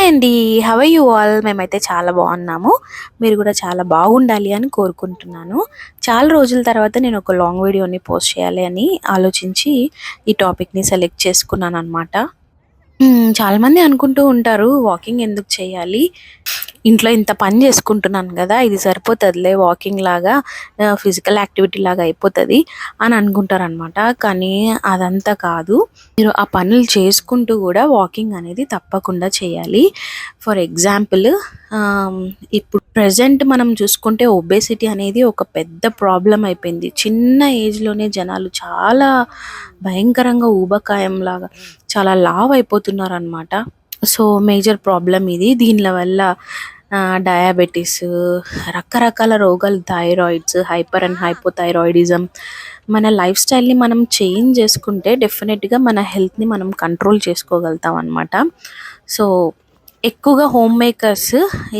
Hi అండి. How are you all? మేమైతే చాలా బాగున్నాము. మీరు కూడా చాలా బాగుండాలి అని కోరుకుంటున్నాను. చాలా రోజుల తర్వాత నేను ఒక లాంగ్ వీడియోని పోస్ట్ చేయాలి అని ఆలోచించి ఈ టాపిక్ని సెలెక్ట్ చేసుకున్నాను అనమాట. చాలామంది అనుకుంటూ ఉంటారు, వాకింగ్ ఎందుకు చేయాలి, ఇంట్లో ఇంత పని చేసుకుంటున్నాను కదా, ఇది సరిపోతుందిలే వాకింగ్ లాగా, ఫిజికల్ యాక్టివిటీ లాగా అయిపోతుంది అని అనుకుంటారు అనమాట. కానీ అదంతా కాదు. మీరు ఆ పనులు చేసుకుంటూ కూడా వాకింగ్ అనేది తప్పకుండా చేయాలి. ఫర్ ఎగ్జాంపుల్, ఇప్పుడు ప్రజెంట్ మనం చూసుకుంటే ఒబేసిటీ అనేది ఒక పెద్ద ప్రాబ్లం అయిపోయింది. చిన్న ఏజ్లోనే జనాలు చాలా భయంకరంగా ఊబకాయం లాగా చాలా లావ్ అయిపోతున్నారు అనమాట. సో మేజర్ ప్రాబ్లం ఇది. దీనిల వల్ల డయాబెటీస్, రకరకాల రోగాలు, థైరాయిడ్స్, హైపర్ అండ్ హైపోథైరాయిడిజం. మన లైఫ్ స్టైల్ని మనం చేంజ్ చేసుకుంటే డెఫినెట్గా మన హెల్త్ని మనం కంట్రోల్ చేసుకోగలుగుతాం అనమాట. సో ఎక్కువగా హోమ్ మేకర్స్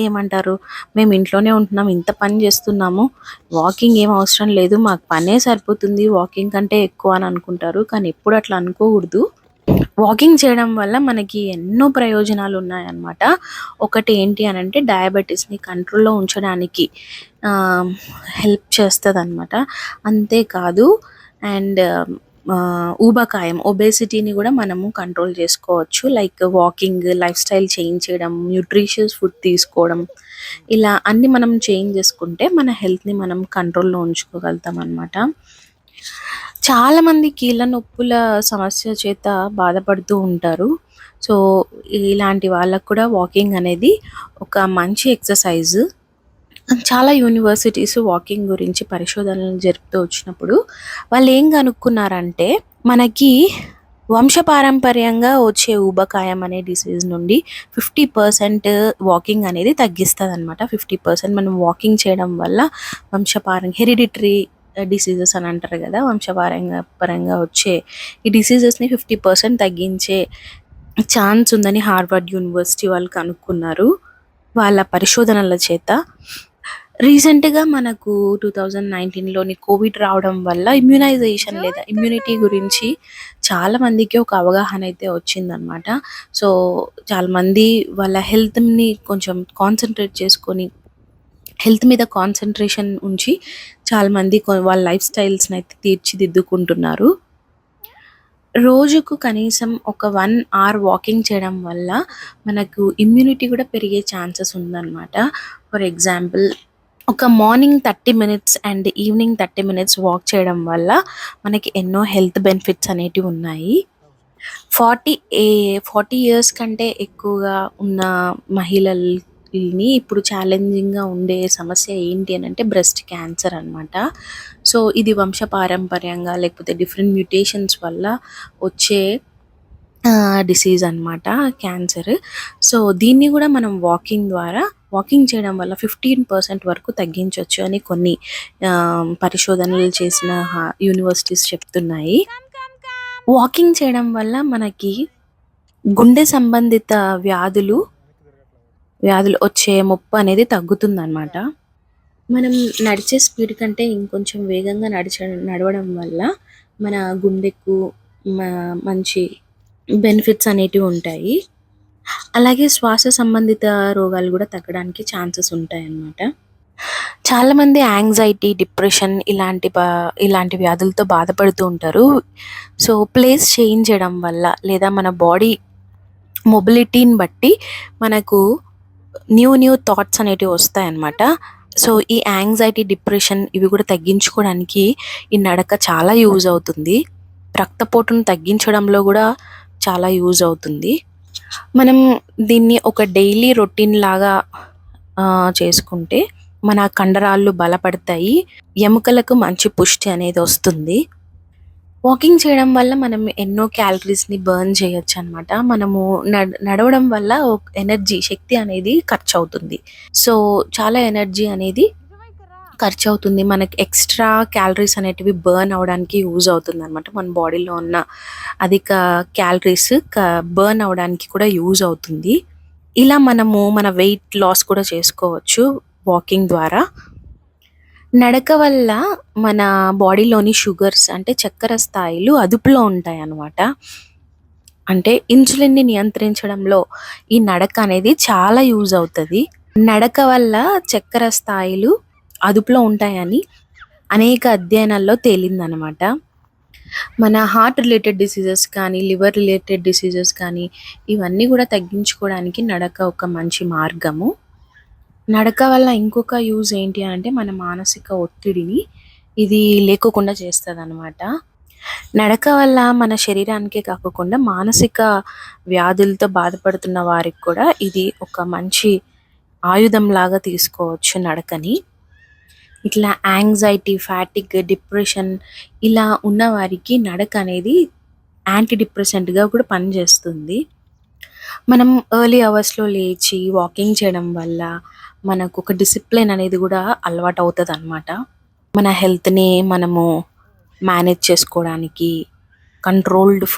ఏమంటారు, మేము ఇంట్లోనే ఉంటున్నాం, ఇంత పని చేస్తున్నాము, వాకింగ్ ఏం అవసరం లేదు, మాకు పనే సరిపోతుంది వాకింగ్ కంటే ఎక్కువ అని అనుకుంటారు. కానీ ఎప్పుడు అట్లా అనుకోకూడదు. వాకింగ్ చేయడం వల్ల మనకి ఎన్నో ప్రయోజనాలు ఉన్నాయన్నమాట. ఒకటి ఏంటి అని అంటే, డయాబెటీస్ని కంట్రోల్లో ఉంచడానికి హెల్ప్ చేస్తుంది అనమాట. అంతేకాదు, అండ్ ఊబకాయం, ఒబేసిటీని కూడా మనము కంట్రోల్ చేసుకోవచ్చు. Like walking, life style change చేయడం, న్యూట్రిషియస్ ఫుడ్ తీసుకోవడం, ఇలా అన్ని మనం చేంజ్ చేసుకుంటే మన హెల్త్ని మనం కంట్రోల్లో ఉంచుకోగలుగుతాం అనమాట. చాలామంది కీళ్ళ నొప్పుల సమస్య చేత బాధపడుతూ ఉంటారు. సో ఇలాంటి వాళ్ళకు కూడా వాకింగ్ అనేది ఒక మంచి ఎక్సర్సైజ్. చాలా యూనివర్సిటీస్ వాకింగ్ గురించి పరిశోధనలు జరుపుతూ వచ్చినప్పుడు వాళ్ళు ఏం కనుక్కున్నారంటే, మనకి వంశపారంపర్యంగా వచ్చే ఊబకాయం అనే డిసీజ్ నుండి 50% వాకింగ్ అనేది తగ్గిస్తుంది అనమాట. 50% మనం వాకింగ్ చేయడం వల్ల హెరిడిటరీ డిసీజెస్ అని అంటారు కదా, పరంగా వచ్చే ఈ డిసీజెస్ని 50% తగ్గించే ఛాన్స్ ఉందని హార్వర్డ్ యూనివర్సిటీ వాళ్ళు కనుక్కున్నారు వాళ్ళ పరిశోధనల చేత. రీసెంట్గా మనకు 2019లోని కోవిడ్ రావడం వల్ల ఇమ్యూనైజేషన్ లేదా ఇమ్యూనిటీ గురించి చాలామందికి ఒక అవగాహన అయితే వచ్చిందనమాట. సో చాలామంది వాళ్ళ హెల్త్ని కొంచెం కాన్సన్ట్రేట్ చేసుకొని, హెల్త్ మీద కాన్సన్ట్రేషన్ ఉంచి చాలామంది వాళ్ళ లైఫ్ స్టైల్స్ని అయితే తీర్చిదిద్దుకుంటున్నారు. రోజుకు కనీసం ఒక 1 hour వాకింగ్ చేయడం వల్ల మనకు ఇమ్యూనిటీ కూడా పెరిగే ఛాన్సెస్ ఉందన్నమాట. ఫర్ ఎగ్జాంపుల్, ఒక morning 30 minutes and evening 30 minutes walk చేయడం వల్ల మనకి ఎన్నో హెల్త్ బెనిఫిట్స్ అనేటివి ఉన్నాయి. 40 years కంటే ఎక్కువగా ఉన్న మహిళల్ని ఇప్పుడు ఛాలెంజింగ్గా ఉండే సమస్య ఏంటి అని అంటే బ్రెస్ట్ క్యాన్సర్ అనమాట. సో ఇది వంశపారంపర్యంగా లేకపోతే డిఫరెంట్ మ్యూటేషన్స్ వల్ల వచ్చే డిసీజ్ అనమాట, క్యాన్సర్. సో దీన్ని కూడా మనం వాకింగ్ చేయడం వల్ల 15% వరకు తగ్గించవచ్చు అని కొన్ని పరిశోధనలు చేసిన యూనివర్సిటీస్ చెప్తున్నాయి. వాకింగ్ చేయడం వల్ల మనకి గుండె సంబంధిత వ్యాధులు వచ్చే ముప్పు అనేది తగ్గుతుందన్నమాట. మనం నడిచే స్పీడ్ కంటే ఇంకొంచెం వేగంగా నడవడం వల్ల మన గుండెకు మంచి బెనిఫిట్స్ అనేటివి ఉంటాయి. అలాగే శ్వాస సంబంధిత రోగాలు కూడా తగ్గడానికి ఛాన్సెస్ ఉంటాయి అన్నమాట. చాలామంది యాంగ్జైటీ, డిప్రెషన్ ఇలాంటి వ్యాధులతో బాధపడుతూ ఉంటారు. సో ప్లేస్ చేంజ్ చేయడం వల్ల లేదా మన బాడీ మొబిలిటీని బట్టి మనకు న్యూ థాట్స్ అనేటివి వస్తాయన్నమాట. సో ఈ యాంగ్జైటీ, డిప్రెషన్ ఇవి కూడా తగ్గించుకోవడానికి ఈ నడక చాలా యూజ్ అవుతుంది. రక్తపోటును తగ్గించడంలో కూడా చాలా యూజ్ అవుతుంది. మనం దీన్ని ఒక డైలీ రొటీన్ లాగా చేసుకుంటే మన కండరాలు బలపడతాయి, ఎముకలకు మంచి పుష్టి అనేది వస్తుంది. వాకింగ్ చేయడం వల్ల మనం ఎన్నో క్యాలరీస్ని బర్న్ చేయొచ్చు అనమాట. మనము నడవడం వల్ల శక్తి అనేది ఖర్చు అవుతుంది. సో చాలా ఎనర్జీ అనేది ఖర్చు అవుతుంది. మనకి ఎక్స్ట్రా క్యాలరీస్ అనేటివి బర్న్ అవడానికి యూజ్ అవుతుంది అనమాట. మన బాడీలో ఉన్న అధిక క్యాలరీస్ బర్న్ అవడానికి కూడా యూజ్ అవుతుంది. ఇలా మనము మన వెయిట్ లాస్ కూడా చేసుకోవచ్చు వాకింగ్ ద్వారా. నడక వల్ల మన బాడీలోని షుగర్స్ అంటే చక్కెర స్థాయిలు అదుపులో ఉంటాయి అన్నమాట. అంటే ఇన్సులిన్‌ని నియంత్రించడంలో ఈ నడక అనేది చాలా యూజ్ అవుతది. నడక వల్ల చక్కెర స్థాయిలు అదుపులో ఉంటాయని అనేక అధ్యయనాల్లో తేలిందనమాట. మన హార్ట్ రిలేటెడ్ డిసీజెస్ కానీ, లివర్ రిలేటెడ్ డిసీజెస్ కానీ, ఇవన్నీ గూడా తగ్గించుకోవడానికి నడక ఒక మంచి మార్గము. నడక వల్ల ఇంకొక యూజ్ ఏంటి అనంటే, మన మానసిక ఒత్తిడిని ఇది లేకోకుండా చేస్తదనమాట. నడక వల్ల మన శరీరానికే కాకోకుండా మానసిక వ్యాధులతో బాధపడుతున్న వారికి కూడా ఇది ఒక మంచి ఆయుధంలాగా తీసుకోవచ్చు నడకని. ఇట్లా యాంగ్జైటీ, ఫ్యాటిగ్, డిప్రెషన్ ఇలా ఉన్నవారికి నడక అనేది యాంటీ డిప్రెసెంట్‌గా కూడా పనిచేస్తుంది. మనం ఎర్లీ అవర్స్‌లో లేచి వాకింగ్ చేయడం వల్ల మనకొక డిసిప్లిన్ అనేది కూడా అలవాటవుతదనమాట. మన హెల్త్‌ని మనము మేనేజ్ చేసుకోవడానికి, కంట్రోల్డ్‌గా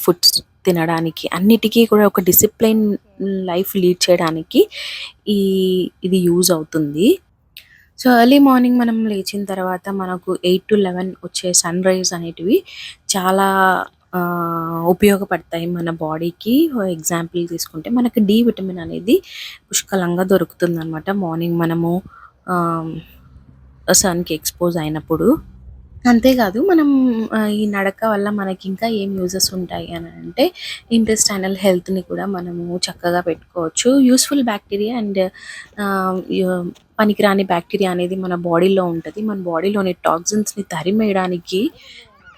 ఫుడ్స్ తినడానికి అన్నిటికీ కూడా ఒక డిసిప్లైన్ లైఫ్ లీడ్ చేయడానికి ఈ ఇది యూజ్ అవుతుంది. సో, ఎర్లీ మార్నింగ్ మనం లేచిన తర్వాత మనకు 8-11 వచ్చే సన్‌రైజ్ అనేటివి చాలా ఉపయోగపడతాయి మన బాడీకి. ఫర్ ఎగ్జాంపుల్ తీసుకుంటే మనకు డి విటమిన్ అనేది పుష్కలంగా దొరుకుతుందనమాట మార్నింగ్ మనము ఆహ్, సన్‌కి ఎక్స్‌పోజ్ అయినప్పుడు. అంతేకాదు మనం ఈ నడక వల్ల మనకింకా ఏం యూజెస్ ఉంటాయి అనంటే, ఇంటెస్టైనల్ హెల్త్‌ని కూడా మనము చక్కగా పెట్టుకోవచ్చు. యూజ్‌ఫుల్ బ్యాక్టీరియా అండ్ ఆహ్, యు పనికిరాని బ్యాక్టీరియా అనేది మన బాడీలో ఉంటది. మన బాడీలోని టాక్సిన్స్‌ని తరిమేయడానికి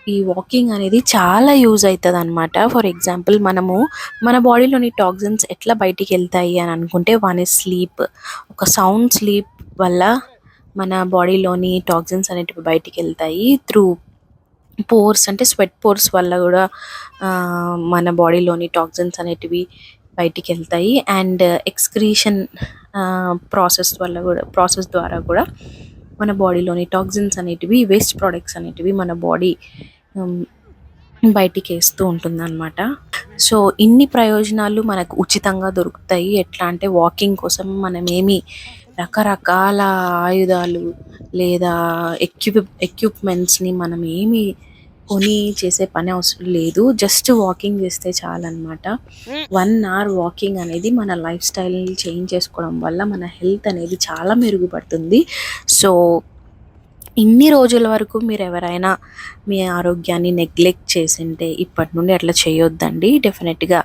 ఈ వాకింగ్ అనేది చాలా యూజ్ అయితదనమాట. ఫర్ ఎగ్జాంపుల్ మనము మన బాడీలోని టాక్సిన్స్ ఎట్లా బయటికెళ్తాయి అని అనుకుంటే, వన్ ఈజ్ స్లీప్. ఒక సౌండ్ స్లీప్ వల్ల మన బాడీలోని టాక్సిన్స్ అనేటివి బయటికెళ్తాయి. త్రూ పోర్స్ అంటే స్వెట్ పోర్స్ వల్ల గూడా మన బాడీలోని టాక్సిన్స్ అనేటివి బయటికెళ్తాయి. అండ్ ఎక్స్‌క్రీషన్ ప్రాసెస్ ద్వారా కూడా మన బాడీలోని టాక్సిన్స్ అనేటివి, వేస్ట్ ప్రొడక్ట్స్ అనేటివి మన బాడీ హ్మ్, బయటికేస్తూ ఉంటుందనమాట. సో, ఇన్ని ప్రయోజనాలు మనకు ఉచితంగా దొరుకుతాయి. ఎట్లా అంటే వాకింగ్ కోసం మనమేమి రకరకాల ఆయుధాలు లేదా ఎక్విప్‌మెంట్స్‌ని మనమేమి కొని చేసే పని అవసరం లేదు. జస్ట్ వాకింగ్ చేస్తే చాలనమాట. 1 అవర్ వాకింగ్ అనేది మన లైఫ్ స్టైల్‌ని చేంజ్ చేసుకోవడం వల్ల మన హెల్త్ అనేది చాలా మెరుగుపడుతుంది. సో, ఇన్ని రోజుల వరకు మీరెవరైనా మీ ఆరోగ్యాన్ని నెగ్లెక్ట్ చేసుంటే ఇప్పటి నుండి అట్లా చేయొద్దండి. డెఫినెట్‌గా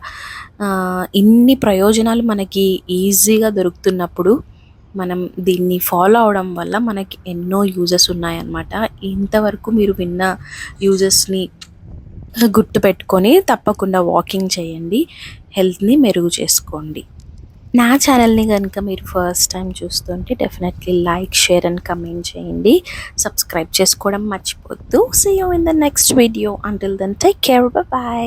ఇన్ని ప్రయోజనాలు మనకి ఈజీగా దొరుకుతున్నప్పుడు మనం దీన్ని ఫాలో అవ్వడం వల్ల మనకి ఎన్నో యూజెస్ ఉన్నాయన్నమాట. ఇంతవరకు మీరు విన్న యూజెస్‌ని గుర్తుపెట్టుకొని తప్పకుండా వాకింగ్ చేయండి. హెల్త్‌ని మెరుగు చేసుకోండి. నా ఛానల్‌ని గనుక మీరు ఫస్ట్ టైం చూస్తుంటే definitely like, share and comment చేయండి. సబ్స్క్రైబ్ చేసుకోవడం మర్చిపోవద్దు. See you in the next video. Until then take care. Bye by.